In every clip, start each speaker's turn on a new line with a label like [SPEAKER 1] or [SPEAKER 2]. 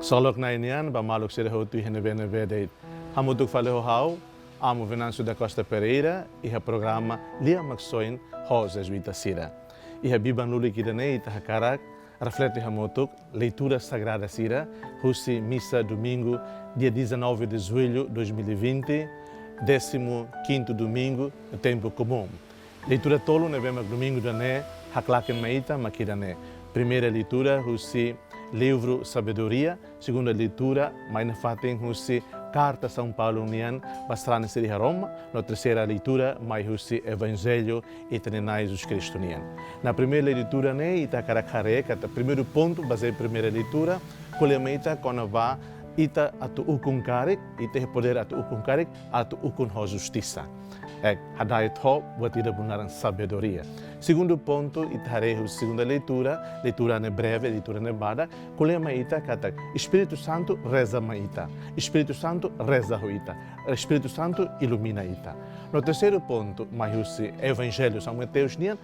[SPEAKER 1] Solok na inian, ba maluk sira ho tu hene bene vede. Hamutuk fale ho hau, amo Venâncio da Costa Pereira, e o programa Lia Maxoin Rosas Vita Sira. E a Biba Nuli Kidane, e Tahakarak, reflete hamutuk, leitura sagrada Sira, Russi Missa Domingo, dia 19 de julho de 2020, 15º domingo, no tempo comum. Leitura tolo, ne vemos domingo dane, Haklaken Maita, Makidane. Primeira leitura, Russi livro Sabedoria. Segunda leitura, Maina Fatem Russi Carta São Paulo Unian, Bastrana Siri Roma. Na terceira leitura, Mai Russi Evangelho e Tenenai Jesus Cristo Nian. Na primeira leitura, ne, ita karakare, kata primeiro ponto, baseado na primeira leitura, kolemaita konava ita atu ukun karik, ita poder atu ukun karik, atu ukun ho justiça. Hadait ho, buat ida bunaran sabedoria. Segundo ponto, itarehu segunda leitura ne breve, leitura ne bada, kolema ita kata Espírito Santo reza maita, Espírito Santo reza hoita, Espírito Santo ilumina ita. No terceiro ponto, maiusi Evangelho São Mateus nian,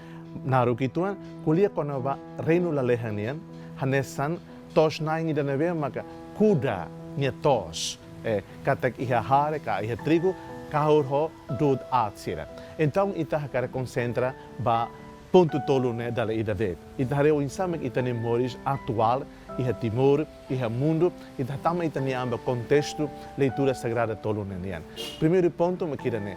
[SPEAKER 1] narukituan, kulia konava reino la lehanian, hanesan tos naing ida neve maka kuda nia tos, kata iha hare ka iha trigo, kahor ho dod atsira. Então ita hakara concentra ba ponto tolo ne dala ida de. Ita hareu insamek ita ne moris atual, iha Timor, iha mundo, ita tama ita ne amba contexto leitura sagrada tolo ne nian. Primeiro ponto makira ne.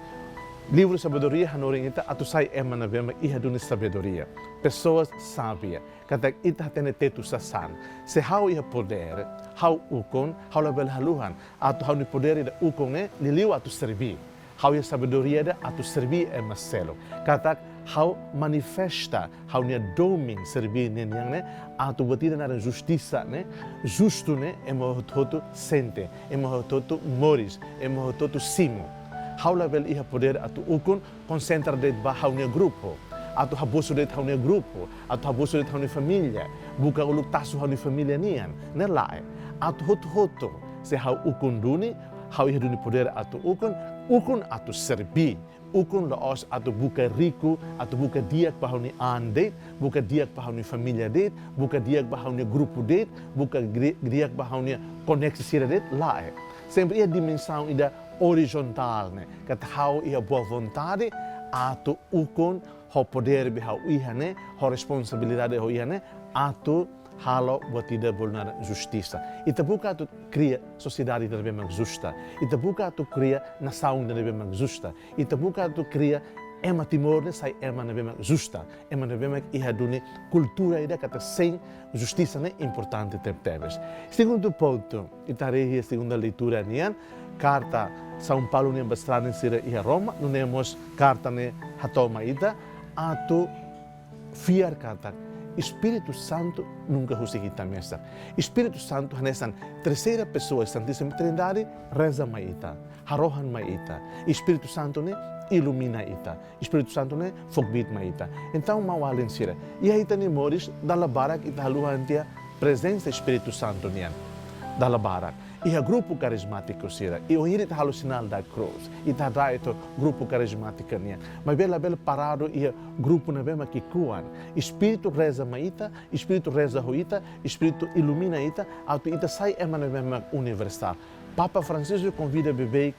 [SPEAKER 1] Livro Sabedoria hanoring ita atusai emana vema iha dune sabedoria. Pessoas sábias. Kata ita tene tetu sasan. Se hau iha poder, hau ukon, hau label haluhan, atu hau ni poder ida ukon ne, liliu atu servi. Hau iha sabedoria ida atu servi e maselo. Kata hau manifesta, hau nia doming servi ne niang ne, atu batida na justiça ne, justo ne, emohototu sente, emohototu moris, emohototu simo. Hau label iha poder atu ukon, concentra de ba hau nia grupo. Atu habuso de hau nia grupo, atu habuso de hau nia família, buka uluk tasu hau nia família nian, ne lae. Atu hoto, se hau ukon duni, hau iha duni poder atu ukon atu serbi. Ukon laos atu buka rico, atu buka diak pa hau ni ande, buka diak pa hau ni família det, buka diak pa hau ni grupo det, buka diak pa hau ni koneksi sira det, lae. Sempre ia dimensão ida horizontal, né? Que hau ia boa vontade, atu ukon ho poder be hau iha ne, ho responsabilidade ho iha ne, atu halo buat ida bolnar justiça. Ita buka atu cria sociedade ida bem justa. Ita buka atu cria nação ida bem justa. Ita buka atu cria ema Timor ne sai ema na bem justa. Ema na bem iha dune cultura ida kata sem justiça ne importante teves. Segundo ponto, ita rehi segunda leitura nian, carta São Paulo ne bastrana sira iha Roma, não temos carta ne hatoma ida, atu fiar kata Espírito Santo nunca husihita mesa. Espírito Santo hanesan terceira pessoa Santíssima Trindade reza maita, harohan maita. Espírito Santo ne ilumina ita. Espírito Santo ne fogbit maita. Então mawalin sira. E aí tani moris dala barak ita haluhantia presença Espírito Santo nian. Dala barak. E a grupo carismático sira. E o irit halo sinal da cruz. E tá daito grupo carismático nian. Mas bela parado e grupo na bema que kuan. Espírito reza maita, Espírito reza hoita, Espírito ilumina ita, auto ita sai ema na bema universal. Papa Francisco convida bebê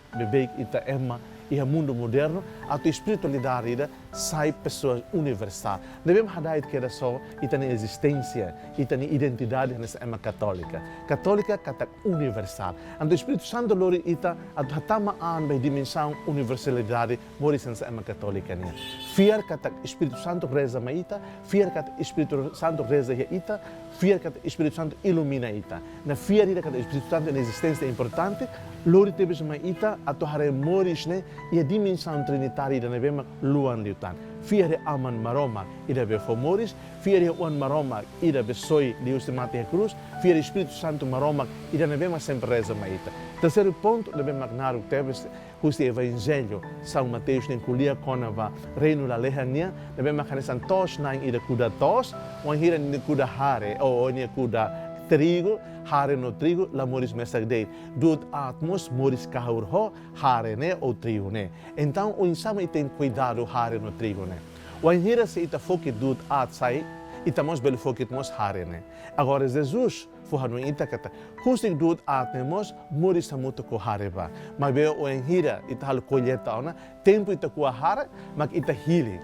[SPEAKER 1] ita ema e o mundo moderno, a tua espiritualidade sai pessoas universal. Devemos hadait que era só e tem existência e tem identidade nessa ema católica. Católica kata universal. Ando Espírito Santo lori ita atu hatama an by dimensão universalidade moris nessa ema católica nia. Fiar kata Espírito Santo reza maita, fiar kata Espírito Santo reza ita, fiar kata Espírito Santo ilumina ita. Na fiar ita kata Espírito Santo na existência é importante, lori tebes maita atu hare moris ne e a dimensão trinitária da nevema luan liutan. Fiare aman maroma ida be fomoris, fiare uan maroma ida be soi lius de mate cruz, fiare Espírito Santo maroma ida nevema sempre reza maita. Terceiro ponto, devemos magnaru teves husi Evangelho São Mateus nem kulia konava reino la lehania, devemos magnasan tos naing ida kuda tos, wan hira ni kuda hare o ni kuda trigo, hare no trigo, la moris mesagdei. Dut atmos, moris kahur ho, hare ne ou trigo ne. Então, o insama tem cuidado hare no trigo ne. O anhira se ita foki dut at sai, e estamos belo foco que nós harene. Agora Jesus foi no Itakata. Husting dude atemos moris muito com hareba. Mas veo o enhira e tal colheita ona tempo ita com a hara, mas ita healing.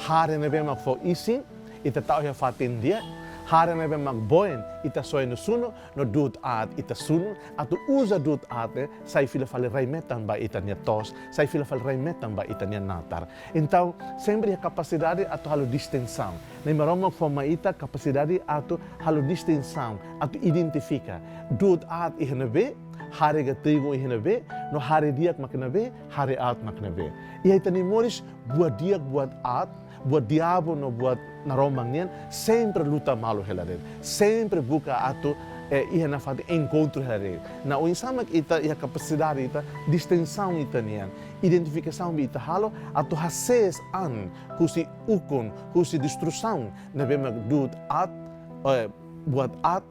[SPEAKER 1] Harene bem mas for isin ita tau ya fatin dia. Harene bem mas boen ita soy no suno no dude at ita suno atu usa dude ate sai fila fale raimetan ba ita nia tos, sai fila fale raimetan ba ita nia natar. Então sempre a capacidade atu halo distensão. Nem maroma forma ita capacidade atu halo distensão, atu identifica dude at ihnabe hari ga trigo ihnabe, no hari diak maknabe, hari at maknabe. E aí tani moris buat diak buat at, buat diabo no buat naromang niyan, sempre luta malo helarir. Sempre buka atu ia na fati encontro helarir. Na o insamak ita ia capacidade ita distensão ita niyan, identificação ita halo atu hases an kusi ukon, kusi destrução na bema dud at buat at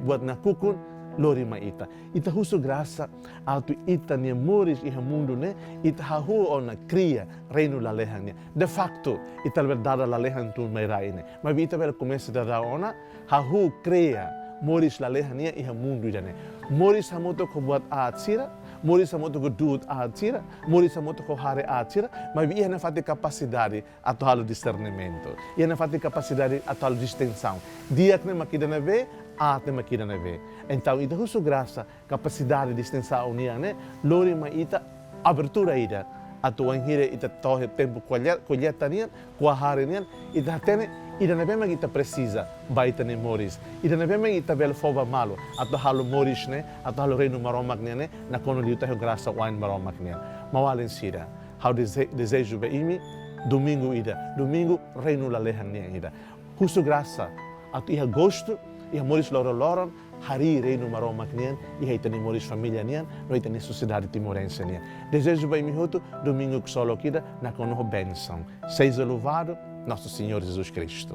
[SPEAKER 1] buat nakukun lorima ita. Ita husu graça atu ita nia moris iha mundo ne, ita hahu ona cria reino la lehan ne. De facto, ita verdade la lehan tu merai ne. Mas ita vel começa da da ona, hahu cria moris la lehan ne iha mundo ne. Moris hamoto ko buat atsira, moris hamoto ko dud atsira, moris hamoto ko hare atsira, mas iha na fati capacidade atu halo discernimento. Iha na fati capacidade atu halo distensão. Dia que ne makida na ve, ate makida na ve. Então, ita husu graça, capacidade de extensão uniane, lori ma ita abertura ida. Atu anhire ita tohe tempo colheita nian, kuahare nian, ita tene, ita na bema ita precisa, baita ne moris. Ita na bema ita vel fova malo, atu halo moris ne, atu halo reino maromak niane, na kono liuta he graça wine maromak nian. Mawalen sira, hau desejo be imi, domingo ida, domingo reino la lehan nian ida. Husu graça, atu iha gosto, iha moris loro hari reino maromak nian, iha itani moris família nian, no itani sociedade timorense nian. Desejo bem mihuto, domingo que solo kida, na conoho benção. Seja louvado, nosso Senhor Jesus Cristo.